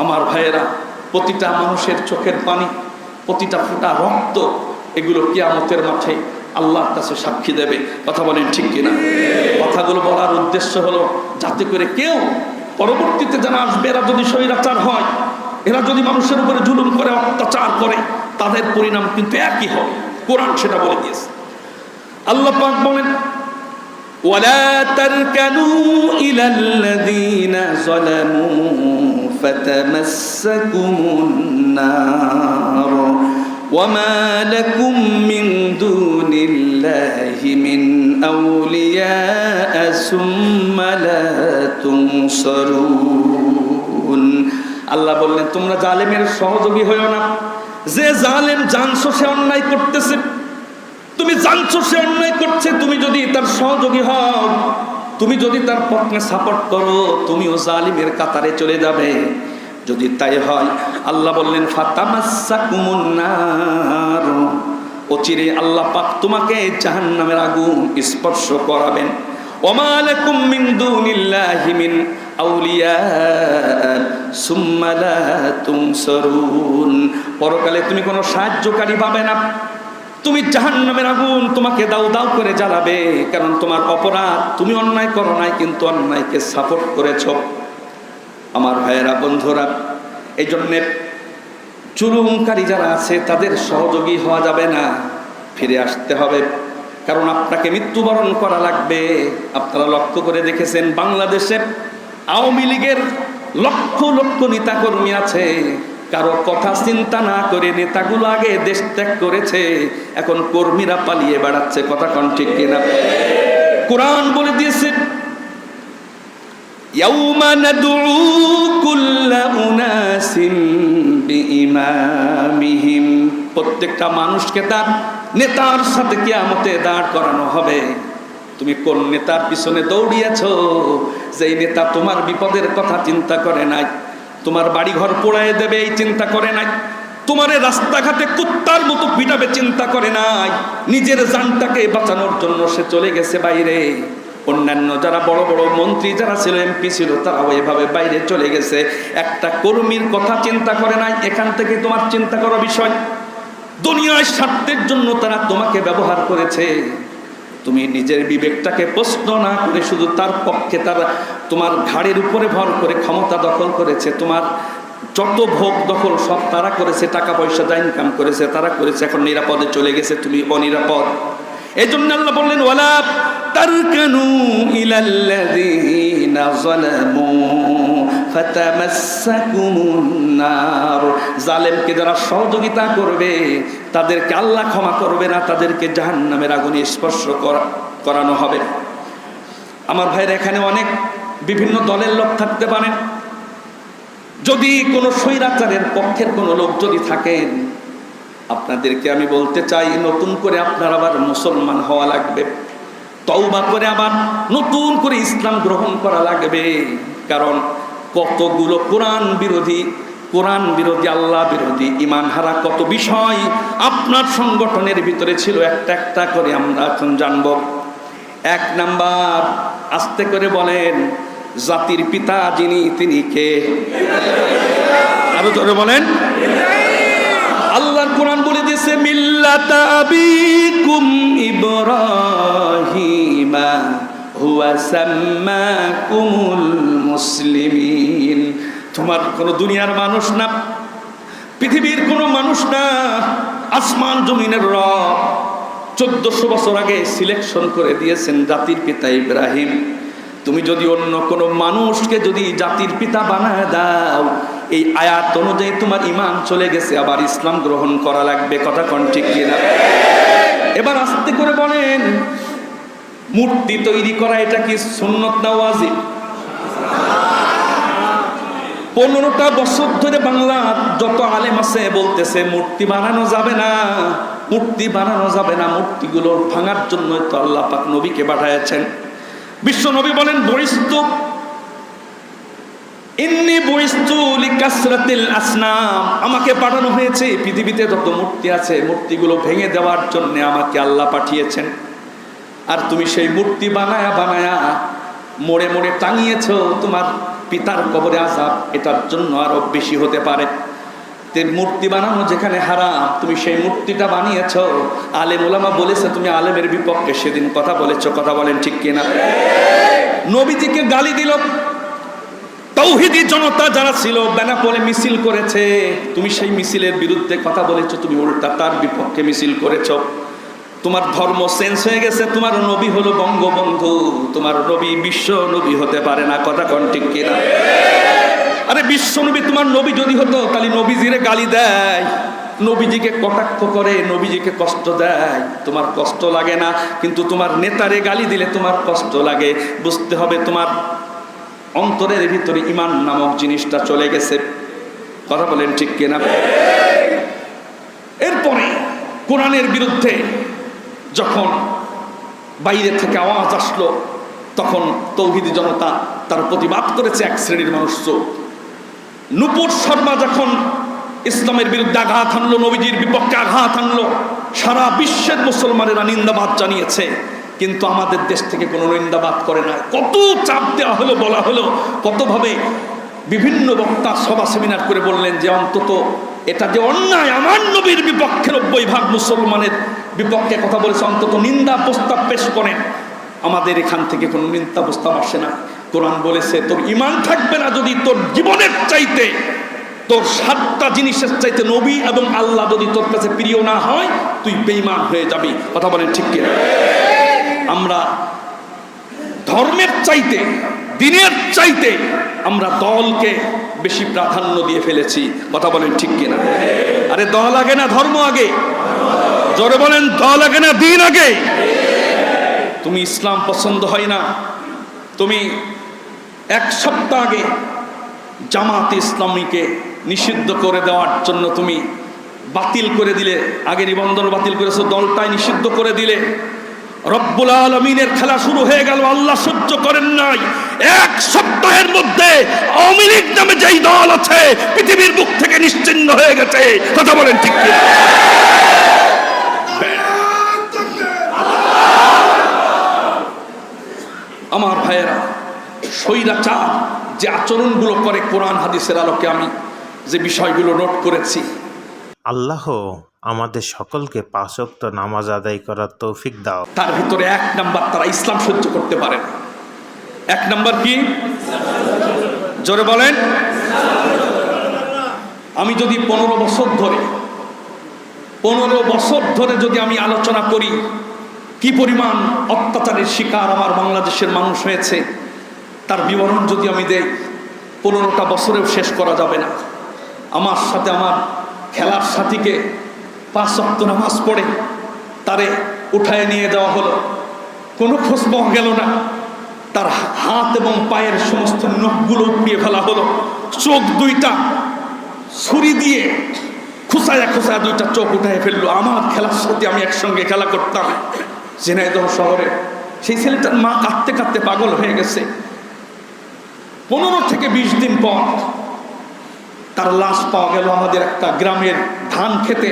আমার ভাইয়েরা, প্রতিটা মানুষের চোখের পানি, প্রতিটা ফোঁটা রক্ত, এগুলো কিয়ামতের মাঠে আল্লাহর কাছে সাক্ষী দেবে। কথা বলেন ঠিক কিনা? কথাগুলো বলার উদ্দেশ্য হলো যাতে করে কেউ পরবর্তীতে যারা আসবে, এরা যদি স্বৈরাচার হয়, এরা যদি মানুষের উপরে জুলুম করে, অত্যাচার করে, তাদের পরিণাম কিন্তু একই হবে। কোরআন সেটা বলে দিয়েছে। আল্লাহ পাক বলেন ওয়ালা তারকানু ইলাল্লাযীনা যালামু ফাতামাসসাকুমুন নার ওয়ামা লাকুম মিন দুনিল্লাহি মিন আউলিয়া সুম্মা লা তুনসারুন। আল্লাহ বললেন তোমরা জালেমের সহযোগী হইও না। যে জালেম জানছো সে অন্যায় করতেছে, তুমি জানছো সে অন্যায় করছে, তুমি যদি তার সহযোগী হও, তুমি যদি তার পক্ষে সাপোর্ট করো, তুমিও জালিমের কাতারে চলে যাবে। যদি তাই হয়, আল্লাহ বললেন ফাতামাসসাকুমুন নার, অচিরে আল্লাহ পাক তোমাকে জাহান্নামের আগুন স্পর্শ করাবেন। ওমা লাকুম মিন দুনিল্লাহি মিন আউলিয়া সুম্মা লা তুনসারুন, পরকালে তুমি কোনো সাহায্যকারী পাবে না। তুমি জাহান্নামের আগুন তোমাকে দাউ দাউ করে জ্বালাবে, কারণ তোমার অপরাধ, তুমি অন্যায় করো নাই কিন্তু অন্যায়কে সাপোর্ট করেছ। আমার ভাইয়েরা, বন্ধুরা, এই জন্যে জুলুমকারী যারা আছে তাদের সহযোগী হওয়া যাবে না, ফিরে আসতে হবে, কারণ আপনাকে মৃত্যুবরণ করা লাগবে। আপনারা লক্ষ্য করে দেখেছেন বাংলাদেশে আওয়ামী লীগের লক্ষ লক্ষ নেতাকর্মী আছে, কারো কথা চিন্তা না করে নেতাগুলো আগে দেশ ত্যাগ করেছে, এখন কর্মীরা পালিয়ে বেড়াচ্ছে। কথা কোন ঠিক কিনা? কোরআন বলে দিয়েছে ইয়াউমা নাদউ কুল্লা উনাসিম বিইমামিহিম, প্রত্যেকটা মানুষকে তার নেতার সাথে কিয়ামতে দাঁড় করানো হবে। তুমি কোন নেতার পিছনে দৌড়িয়েছো? যেই নেতা তোমার বিপদের কথা চিন্তা করে নাই, তোমার বাড়ি ঘর পোড়ায় দেবে এই চিন্তা করে নাই, তোমারে রাস্তাঘাটে কুত্তার মতো পিটাবে চিন্তা করে নাই, নিজের জানটাকে বাঁচানোর জন্য সে চলে গেছে বাইরে। অন্যান্য যারা বড় বড় মন্ত্রী যারা ছিল, এমপি ছিল, তারাও এভাবে বাইরে চলে গেছে, একটা কর্মীর কথা চিন্তা করে নাই। এখান থেকে তোমার চিন্তা করার বিষয়, দুনিয়ার স্বার্থের জন্য তারা তোমাকে ব্যবহার করেছে। তুমি নিজের বিবেকটাকে প্রশ্ন না করে শুধু তার পক্ষে, তারা তোমার ঘাড়ের উপরে ভর করে ক্ষমতা দখল করেছে, তোমার যত ভোগ দখল সব তারা করেছে, টাকা পয়সা যা ইনকাম করেছে তারা করেছে, এখন নিরাপদে চলে গেছে, তুমি অনিরাপদ। এই জন্য আল্লাহ বললেন ওয়ালা তারকানু ইলাল্লাযীনা যালামু ফাতামাসসাকুমুন নার, জালেমকে যারা সহযোগিতা করবে তাদেরকে আল্লাহ ক্ষমা করবে না, তাদেরকে জাহান্নামের আগুনে স্পর্শ করানো হবে। আমার ভাইরা, এখানে অনেক বিভিন্ন দলের লোক থাকতে পারেন, যদি কোনো স্বৈরাচারের পক্ষের কোনো লোক যদি থাকেন, আপনাদেরকে আমি বলতে চাই নতুন করে আপনার আবার মুসলমান হওয়া লাগবে, তওবা করে আবার নতুন করে ইসলাম গ্রহণ করা লাগবে। কারণ কতগুলো কোরআন বিরোধী, আল্লাহ বিরোধী, ইমান হারা কত বিষয় আপনার সংগঠনের ভিতরে ছিল, একটা একটা করে আমরা এখন জানব। এক নাম্বার, আস্তে করে বলেন, জাতির পিতা যিনি তিনি কে? আরো জোরে বলেন। আল্লাহর কোরআন বলে দিয়েছে মিল্লাতা আবিকুম ইব্রাহিমা হুয়া সাম্মাকুমুল মুসলিমিন। তোমার কোনো দুনিয়ার মানুষ না, পৃথিবীর কোনো মানুষ না, আসমান জমিনের রব 1400 বছর আগে সিলেকশন করে দিয়েছেন জাতির পিতা ইব্রাহিম। তুমি যদি অন্য কোনো মানুষকে যদি জাতির পিতা বানায় দাও, এই আয়াত অনুযায়ী তোমার ঈমান চলে গেছে, আবার ইসলাম গ্রহণ করা লাগবে। কথা কোন ঠিক কিনা? এবার আস্তে করে বলেন, মূর্তি তৈরি করা এটা কি সুন্নত না ওয়াজিব? 15টা বছর ধরে বাংলা যত আলেম আছে বলতেছে মূর্তি বানানো যাবে না, মূর্তি বানানো যাবে না, মূর্তিগুলো ভাঙার জন্য তো আল্লাহ পাক নবীকে পাঠাইছেন। বিশ্ব নবী বলেন বরিস্তু ইন্নী বরিস্তু লিকাসরাতিল আসনাম, আমাকে পাঠানো হয়েছে পৃথিবীতে যত মূর্তি আছে মূর্তিগুলো ভেঙে দেওয়ার জন্য আমাকে আল্লাহ পাঠিয়েছেন। আর তুমি সেই মূর্তি বানায়া বানায়া মোড়ে মোড়ে টাঙিয়েছো, তোমার পিতার কবরে আযাব এটার জন্য আরো বেশি হতে পারে। মূর্তি বানানো যেখানে হারাম, তুমি সেই মূর্তিটা বানিয়েছো। আলেম ওলামা বলেছে তুমি আলেমের বিপক্ষে সেদিন কথা বলেছো। কথা বলেন ঠিক কিনা? নবীজিকে গালি দিল, তাওহীদি জনতা যারা ছিল বেনাপোলে মিছিল করেছে, তুমি সেই মিছিলের বিরুদ্ধে কথা বলেছো, তুমি উল্টা তার বিপক্ষে মিছিল করেছো। তোমার ধর্ম চেঞ্জ হয়ে গেছে, তোমার নবী হলো বঙ্গবন্ধু, তোমার নবী বিশ্ব নবী হতে পারে না। কথা কোন ঠিক কিনা? আরে বিশ্ব নবী তোমার নবী যদি হতো তাহলে নবীজিরে গালি দেয়, নবীজিকে কটাক্ষ করে, নবীজিকে কষ্ট দেয়, তোমার কষ্ট লাগে না। কিন্তু তোমার নেতারে গালি দিলে তোমার কষ্ট লাগে। বুঝতে হবে তোমার অন্তরের ভিতরে ঈমান নামক জিনিসটা চলে গেছে। কথা বলেন ঠিক কিনা? এরপরে কোরআনের বিরুদ্ধে যখন বাইরে থেকে আওয়াজ আসলো, তখন তৌহিদি জনতা তার প্রতিবাদ করেছে। এক শ্রেণীর মানুষ, নূপুর শর্মা যখন ইসলামের বিরুদ্ধে আঘাত আনলো, নবীজির বিপক্ষে আঘাত আনলো, সারা বিশ্বের মুসলমানেরা নিন্দাবাদ জানিয়েছে, কিন্তু আমাদের দেশ থেকে কোনো নিন্দাবাদ করে না। কত চাপ দেওয়া হলো, বলা হলো, কতভাবে বিভিন্ন বক্তা সভা সেমিনার করে বললেন যে অন্তত এটা যে অন্যায়, আমার নবীর বিপক্ষে 90% মুসলমানের বিপক্ষে কথা বলেছে, অন্তত নিন্দা প্রস্তাব পেশ করেন। আমাদের এখান থেকে কোনো নিন্দা প্রস্তাব আসে না। কোরআন বলেছে তোর ঈমান থাকবে না যদি তোর জীবনের চাইতে তোর 7টা জিনিসের চাইতে নবী এবং আল্লাহ যদি তোর কাছে প্রিয় না হয়, তুই বেঈমান হয়ে যাবি। কথা বলেন ঠিক কিনা? আমরা ধর্মের চাইতে, দিনের চাইতে আমরা দলকে বেশি প্রাধান্য দিয়ে ফেলেছি। কথা বলেন ঠিক কিনা? আরে দল আগে না ধর্ম আগে? জোরে বলেন, দল আগে না দিন আগে? তুমি ইসলাম পছন্দ হয় না, তুমি 1 সপ্তাহ আগে জামাতে ইসলামীকে নিষিদ্ধ করে দেওয়ার জন্য তুমি বাতিল করে দিলে, আগে নিবন্ধন বাতিল করেছো, দলটাই নিষিদ্ধ করে দিলে। রব্বুল আলামিনের খেলা শুরু হয়ে গেল, আল্লাহ সহ্য করেন নাই। 1 সপ্তাহের মধ্যে আওয়ামী লীগ নামে যেই দল আছে পৃথিবীর বুক থেকে নিশ্চিহ্ন হয়ে গেছে। কথা বলেন ঠিক কি? আমার ভাইয়েরা, স্বৈরাচার যে আচরণগুলো করে কোরআন হাদিসের আলোকে আমি যে বিষয়গুলো নোট করেছি, আল্লাহ আমাদের সকলকে 5 ওয়াক্ত নামাজ আদায় করার তৌফিক দাও। তার ভিতরে 1 নাম্বার, তারা ইসলাম সহ্য করতে পারে না। 1 নাম্বার কি? জোরে বলেন। আমি যদি 15 বছর ধরে যদি আমি আলোচনা করি কি পরিমাণ অত্যাচারের শিকার আমার বাংলাদেশের মানুষ হয়েছে, তার বিবরণ যদি আমি দেই 15টা বছরেও শেষ করা যাবে না। আমার সাথে আমার খেলার সাথীকে 5 ওয়াক্ত নামাজ পড়ে তারে উঠায় নিয়ে যাওয়া হলো, কোনো খোঁজ পাওয়া গেল না। তার হাত এবং পায়ের সমস্ত নখগুলো উঠিয়ে ফেলা হলো, চোখ 2টা ছুরি দিয়ে খুসায়া 2টা চোখ উঠায় ফেললো। আমার খেলার সাথে আমি একসঙ্গে খেলা করতাম ঝিনাইদহ শহরে, সেই ছেলেটার মা কাঁদতে কাঁদতে পাগল হয়ে গেছে। 15 থেকে 20 দিন পর তার লাশ পাওয়া গেল আমাদের একটা গ্রামের ধান খেতে।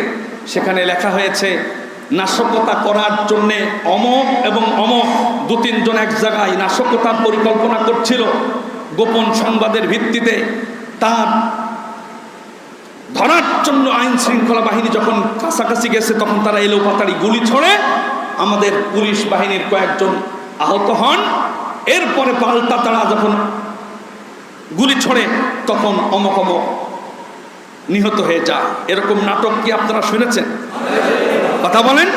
সেখানে লেখা হয়েছে নাশকতা করার জন্যে অমক এবং অমক 2-3 জন এক জায়গায় নাশকতার পরিকল্পনা করছিল। গোপন সংবাদের ভিত্তিতে তার ধরার জন্য আইন শৃঙ্খলা বাহিনী যখন কাছাকাছি গেছে, তখন তারা এলোপাতাড়ি গুলি ছড়ে আমাদের পুলিশ বাহিনীর কয়েকজন আহত হন। এরপরে পাল্টা তারা যখন গুলি ছড়ে তখন অমক অমক নিহত হয়ে যায়। এরকম নাটক কি আপনারা শুনেছেন? কথা বলেন।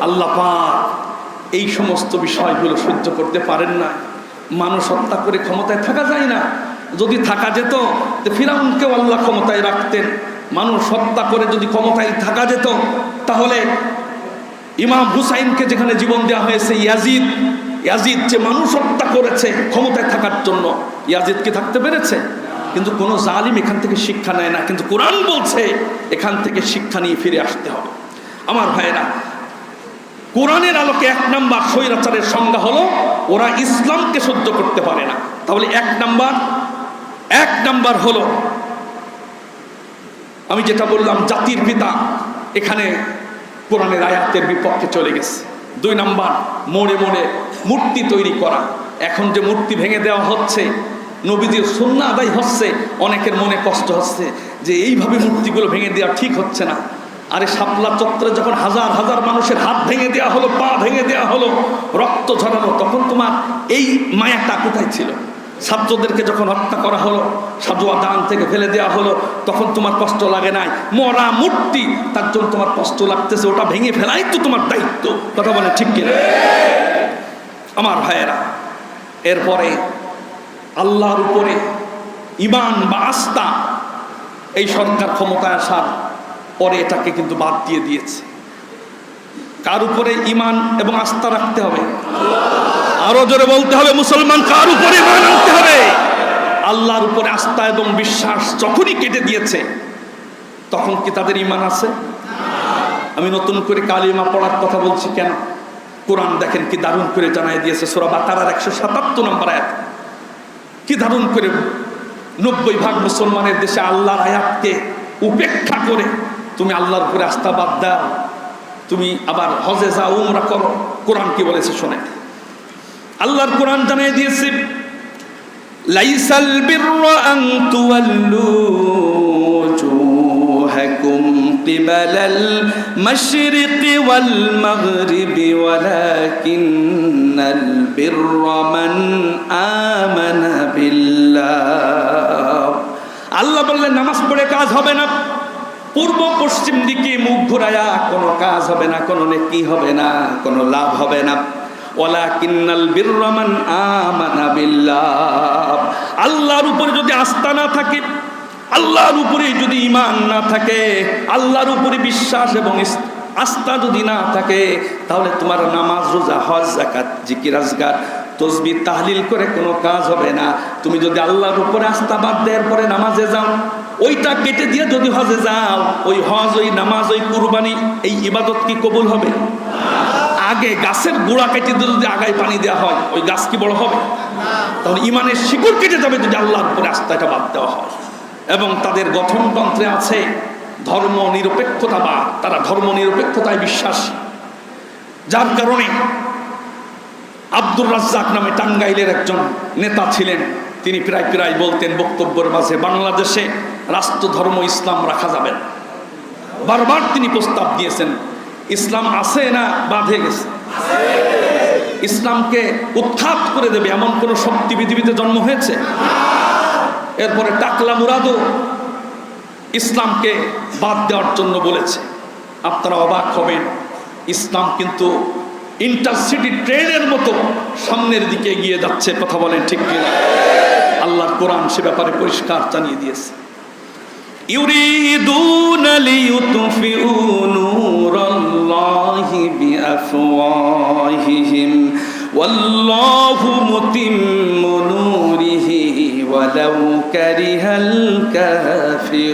আল্লাহ পাক এই সমস্ত বিষয়গুলো সহ্য করতে পারেন না। মানুষ হত্যা করে ক্ষমতায় থাকা যায় না। যদি থাকা যেত তো ফিরাউনকেও আল্লাহ ক্ষমতায় রাখতেন। মানুষ হত্যা করে যদি ক্ষমতায় থাকা যেত, তাহলে ইমাম হুসাইনকে যেখানে জীবন দেওয়া হয়েছে, ইয়াজিদ যে মানুষ হত্যা করেছে ক্ষমতায় থাকার জন্য, ইয়াজিদ কি থাকতে পেরেছে? কিন্তু কোনো জালিম এখান থেকে শিক্ষা নেয় না, কিন্তু কোরআন বলছে এখান থেকে শিক্ষা নিয়ে ফিরে আসতে হবে। আমার ভাইয়েরা, কোরআনের আলোকে 1 নাম্বার স্বৈরাচারের সংজ্ঞা হলো ওরা ইসলামকে সহ্য করতে পারে না। তাহলে 1 নাম্বার হলো আমি যেটা বললাম, জাতির পিতা এখানে কোরআনের আয়াতের বিপক্ষে চলে গেছে। 2 নাম্বার, মোড়ে মোড়ে মূর্তি তৈরি করা। এখন যে মূর্তি ভেঙে দেওয়া হচ্ছে, নবীজির সুন্নাহ আদায় হচ্ছে, অনেকের মনে কষ্ট হচ্ছে যে এইভাবে মূর্তিগুলো ভেঙে দেওয়া ঠিক হচ্ছে না। আরে শাপলা চত্বরে যখন হাজার হাজার মানুষের হাত ভেঙে দেওয়া হলো, পা ভেঙে দেওয়া হলো, রক্ত ঝরানো, তখন তোমার এই মায়াটা কোথায় ছিল? ছাত্রদেরকে যখন হত্যা করা হলো, সাজোয়া দান থেকে ফেলে দেওয়া হলো, তখন তোমার কষ্ট লাগে নাই? মরা মূর্তি, তার জন্য তোমার কষ্ট লাগতেছে, ওটা ভেঙে ফেলাই তো তোমার দায়িত্ব। কথা বলে ঠিক কিনা? আমার ভাইয়েরা, এরপরে আল্লাহর উপরে ঈমান বা আস্থা, এই সরকার ক্ষমতায় আসার পরে এটাকে কিন্তু বাদ দিয়ে দিয়েছে। কার উপরে ঈমান এবং আস্থা রাখতে হবে? আরো জোরে বলতে হবে, মুসলমান কার উপরে ঈমান আনতে হবে? আল্লাহর উপরে আস্থা এবং বিশ্বাস যখনই কেটে দিয়েছে, তখন কি তাদের ঈমান আছে? আমি নতুন করে কালিমা পড়ার কথা বলছি কেন? কোরআন দেখেন কি দারুণ করে জানাই দিয়েছে। সূরা বাকারার 177 নম্বর আয়াত কি দারুণ করে 90% মুসলমানের দেশে আল্লাহর আয়াতকে উপেক্ষা করে তুমি আল্লাহর উপরে আস্থা বাদ দাও, তুমি আবার হজে যাও, উমরা করো। কোরআন কি বলেছে শোনেন। আল্লাহর কোরআন জানিয়ে দিয়েছে, লাইসাল বিররা আন তুওয়াল্লু وجوهكم قبل المشرق والمغرب ولكن البر من آمن بالله। আল্লাহ বললেন নামাজ পড়ে কাজ হবে না, পূর্ব পশ্চিম দিকে মুখ ঘুরায়া কোনো কাজ হবে না, কোনো নেকি হবে না, কোনো লাভ হবে না। ওয়ালাকিন্নাল বিররা মান আমানা বিল্লাহ, আল্লাহর উপরে যদি আস্থা না থাকে, আল্লাহর উপরে যদি ঈমান না থাকে, আল্লাহর উপরে বিশ্বাস এবং আস্থা যদি না থাকে, তাহলে তোমার নামাজ, রোজা, হজ, যাকাত, জিকির, আজকার, তসবিহ, তাহলিল করে কোনো কাজ হবে না। তুমি যদি আল্লাহর উপরে আস্থা বাদ দেওয়ার পরে নামাজে যাও, ওইটা কেটে দিয়ে যদি হজে যাও, ওই হজ, ওই নামাজ, ওই কুরবানি, এই ইবাদত কি কবুল হবে? আগে গাছের গোড়া কেটে দিয়ে যদি আগায় পানি দেওয়া হয়, ওই গাছ কি বড় হবে? তাহলে ইমানের শিকড় কেটে যাবে যদি আল্লাহর উপরে আস্থাটা বাদ দেওয়া হয়। এবং তাদের গঠনতন্ত্রে আছে ধর্ম নিরপেক্ষতাবাদ, তারা ধর্ম নিরপেক্ষতায় বিশ্বাসী। যার কারণে আব্দুর রাজ্জাক নামে টাঙ্গাইলের একজন নেতা ছিলেন, তিনি প্রায় প্রায় বলতেন বক্তব্যের মাঝে, বাংলাদেশে রাষ্ট্র ধর্ম ইসলাম রাখা যাবে না। বারবার তিনি প্রস্তাব দিয়েছেন, ইসলাম আছে না বাঁধে গেছে, ইসলামকে উৎখাত করে দেবে এমন কোন শক্তি পৃথিবীতে জন্ম হয়েছে? এরপরে টাকলা মুরাদও ইসলামকে বাদ দেওয়ার জন্য বলেছে। আপনারা অবাক হবেন, ইসলাম কিন্তু ইন্টারসিটি ট্রেনের মতো সামনের দিকে এগিয়ে যাচ্ছে। কথা বলেন ঠিক কিনা? আল্লাহর কোরআন সে ব্যাপারে পরিষ্কার জানিয়ে দিয়েছে। ইউরিদুনা লিইউতফিউ নূরাল্লাহি বিআফওয়াহিহিম ওয়াল্লাহু মুতিম্মু নূরিহি ওয়ালাউ কারিহাল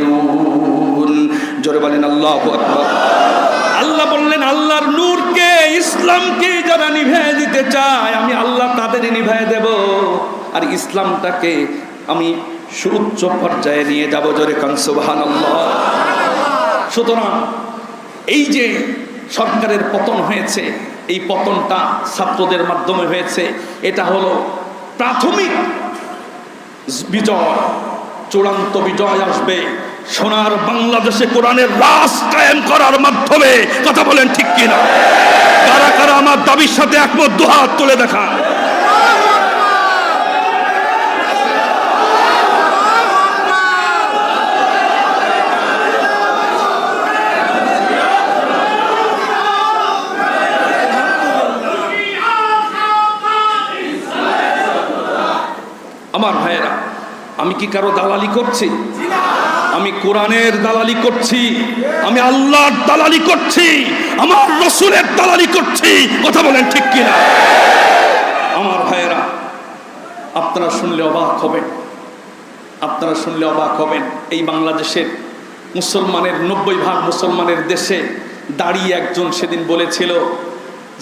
কাফিরুন। জোরে বলেন আল্লাহু আকবার। আল্লাহ বললেন, আল্লাহর নূরকে, ইসলামকে যারা নিভিয়ে দিতে চায়, আমি আল্লাহ তাদেরই নিভিয়ে দেব, আর ইসলামটাকে আমি সুউচ্চ পর্যায়ে নিয়ে যাব। জোরে কান সুবহানাল্লাহ। সুতরাং এই যে সরকারের পতন হয়েছে, এই পতনটা ছাত্রদের মাধ্যমে হয়েছে, এটা হলো প্রাথমিক বিজয়। চূড়ান্ত বিজয় আসবে সোনার বাংলাদেশে কোরআনের রাজ কায়েম করার মাধ্যমে। কথা বলেন ঠিক কিনা? কারা কারা আমার দাবির সাথে একমত? দুহাত তুলে দেখা। আমার ভাইয়েরা, আমি কি কারো দালালি করছি? আমি কোরআনের দালালি করছি, আমি আল্লাহর দালালি করছি, আমার রাসূলের দালালি করছি। কথা বলেন ঠিক কিনা? আমার ভাইয়েরা, আপনারা শুনলে অবাক হবেন, আপনারা শুনলে অবাক হবেন। এই বাংলাদেশের মুসলমানের 90% মুসলমানের দেশে দাঁড়িয়ে একজন সেদিন বলেছিল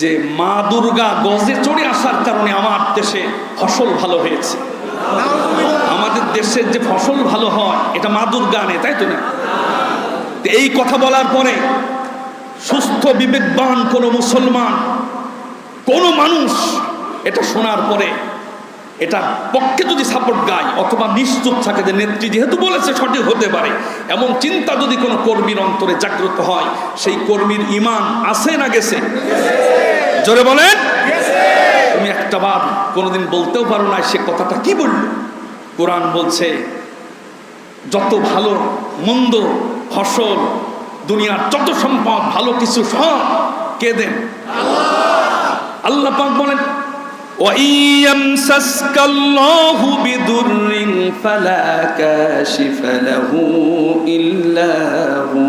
যে মা দুর্গা গজে চড়ে আসার কারণে আমার দেশে ফসল ভালো হয়েছে। আমাদের দেশের যে ফসল ভালো হয় এটা মা দুর্গা আনে, তাই তো না? এই কথা বলার পরে সুস্থ বিবেকবান কোন মুসলমান, কোন মানুষ এটা শোনার পরে এটার পক্ষে যদি সাপোর্ট গায় অথবা নিশ্চুপ থাকে যে নেত্রী যেহেতু বলেছে সঠিক হতে পারে, এমন চিন্তা যদি কোনো কর্মীর অন্তরে জাগ্রত হয়, সেই কর্মীর ঈমান আছে না গেছে? জোরে বলেন। তুমি একটা বার কোনোদিন বলতেও পারো না সে কথাটা কি বলল। কোরআন বলছে যত ভালো মন্দ ফসল, দুনিয়ার যত সম্পদ, ভালো কিছু সব কে দেন? আল্লাহ পাক বলেন, ওয়াইয়ামসাসকাল্লাহু বিদুররিন ফালা কাশিফা লাহু ইল্লা হু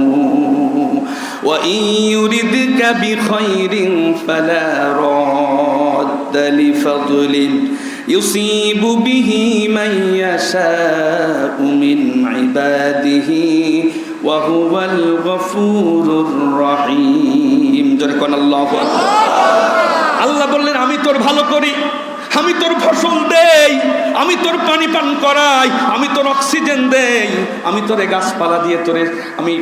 ওয়াইন ইউরিদকা বিখাইরিন ফালা রাদ্দা লিফাদলিহি ইউসিবু বিহি মান ইয়াশাউ মিন ইবাদিহি ওয়া হুয়াল গফুরুর রহিম। জোরে কোন আল্লাহু আকবার। আল্লাহ বললেন, আমি তোর ভালো করি, আমি তোর ফসল দেই, আমি তোর পানি পান করাই, আমি তোর অক্সিজেন দেই, আমি তোরে গাছপালা দিয়ে তোরে আমি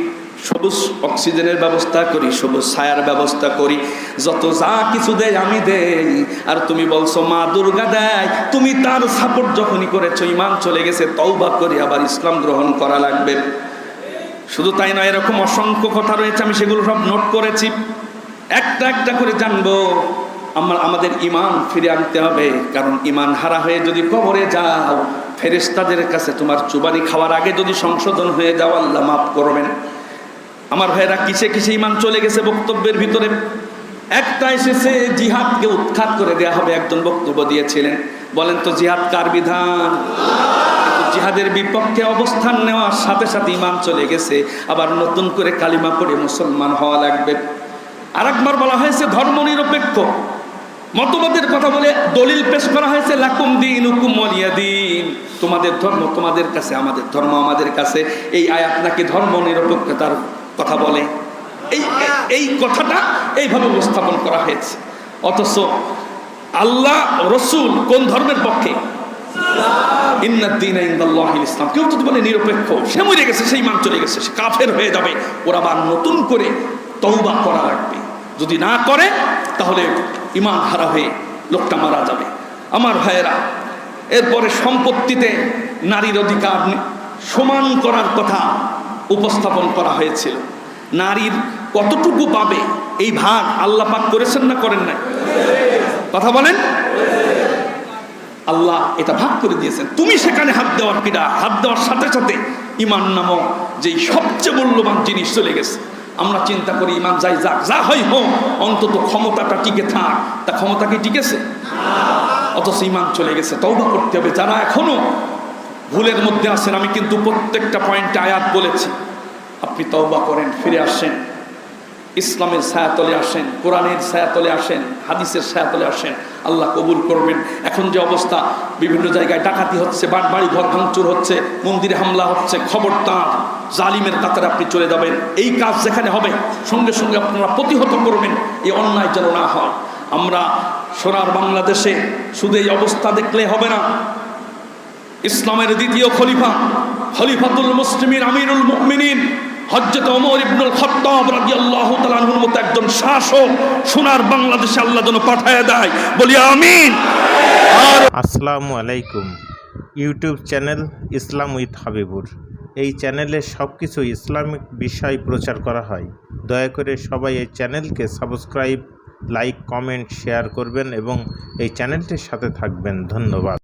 সবুজ অক্সিজেনের ব্যবস্থা করি, সবুজ ছায়ার ব্যবস্থা করি, যত যা কিছু দেয় আমি দেই। আর তুমি বলছো মা দুর্গা দেয়, তুমি তার সাপোর্ট যখনই করেছো, ঈমান চলে গেছে, তওবা করে আবার ইসলাম গ্রহণ করা লাগবে। শুধু তাই নয়, এরকম অসংখ্য কথা রয়েছে, আমি সেগুলো সব নোট করেছি, একটা একটা করে জানবো। আমাদের ঈমান ফিরে আনতে হবে, কারণ ঈমান হারা হয়ে যদি কবরে যাও ফেরেশতাদের কাছে তোমার চুবানি খাওয়ার আগে যদি সংশোধন হয়ে যাও আল্লাহ মাফ করবেন। আমার ভাইয়েরা কিসে কিসে ইমান চলে গেছে বক্তব্যের ভিতরে। একটা এসেছে জিহাদকে উৎখাত করে দেয়া হবে, একজন বক্তব্য দিয়েছিলেন। বলেন তো জিহাদ কার বিধান? জিহাদের বিপক্ষে অবস্থান নেওয়ার সাথে সাথে ইমান চলে গেছে, আবার নতুন করে কালিমা পড়ে মুসলমান হওয়া লাগবে। আরেকবার বলা হয়েছে ধর্ম নিরপেক্ষ মতবাদের কথা বলে দলিল পেশ করা হয়েছে লাকুম দীনুকুম ওয়ালিয়া দীন, তোমাদের ধর্ম তোমাদের কাছে, আমাদের ধর্ম আমাদের কাছে। এই আয়াত নাকি ধর্ম নিরপেক্ষতার কথা বলে। এই কথাটা এইভাবে উপস্থাপন করা হয়েছে, অথচ আল্লাহ রসুল কোন ধর্মের পক্ষে? ইন্নাদ-দীনা ইনদাল্লাহিল ইসলাম। কেউ যদি বলে নিরপেক্ষ, সে মরে গেছে, সেই মান চলে গেছে, সে কাফের হয়ে যাবে। ওরা আবার নতুন করে তওবা করা লাগবে, যদি না করে তাহলে ইমান হারা হয়ে লোকটা মারা যাবে। আমার ভাইয়েরা, এরপরে সম্পত্তিতে নারীর অধিকার সমান করার কথা উপস্থাপন করা হয়েছিল। নারীর কতটুকু পাবে এই ভাগ আল্লাহ পাক করেছেন না করেন নাই? কথা বলেন। আল্লাহ এটা ভাগ করে দিয়েছেন। তুমি সেখানে হাত দেওয়ার কিনা, হাত দেওয়ার সাথে সাথে ইমান নামক যেই সবচেয়ে মূল্যবান জিনিস চলে গেছে। আমরা চিন্তা করি ইমান যাই যাক, যা হয় হোক, অন্তত ক্ষমতাটা টিকে থাক। তা ক্ষমতা কি টিকেছে? অথচ ইমান চলে গেছে। তওবা করতে হবে। যারা এখনো ভুলের মধ্যে আছেন, আমি কিন্তু প্রত্যেকটা পয়েন্টে আয়াত বলেছি, আপনি তওবা করেন, ফিরে আসেন, ইসলামের ছায়াতলে আসেন, কোরআনের ছায়াতলে আসেন, হাদিসের ছায়াতলে আসেন, আল্লাহ কবুল করবেন। এখন যে অবস্থা, বিভিন্ন জায়গায় ডাকাতি হচ্ছে, বাড়ি ঘর ভাঙচুর হচ্ছে, মন্দিরে হামলা হচ্ছে, খবরদার, জালিমের কাতারে আপনি চলে যাবেন। এই কাজ যেখানে হবে সঙ্গে সঙ্গে আপনারা প্রতিহত করবেন, এই অন্যায় যেন না হয়। আমরা সোনার বাংলাদেশে শুধু এই অবস্থা দেখলে হবে না। ইসলামের দ্বিতীয় খলিফা, খলিফাতুল মুসলিমিন, আমিরুল মুমিনিন হযরত ওমর ইবনুল খাত্তাব রাদিয়াল্লাহু তাআলা আনহুর মতো একজন শাসক সোনার বাংলাদেশে আল্লাহ যেন পাঠায় দেয়, বলি আমিন। আসসালামু আলাইকুম। YouTube channel Islam with Habibur. এই চ্যানেলে সব কিছু ইসলামিক বিষয় প্রচার করা হয়। দয়া করে সবাই এই চ্যানেলকে সাবস্ক্রাইব, লাইক, কমেন্ট, শেয়ার করবেন এবং এই চ্যানেলটির সাথে থাকবেন। ধন্যবাদ।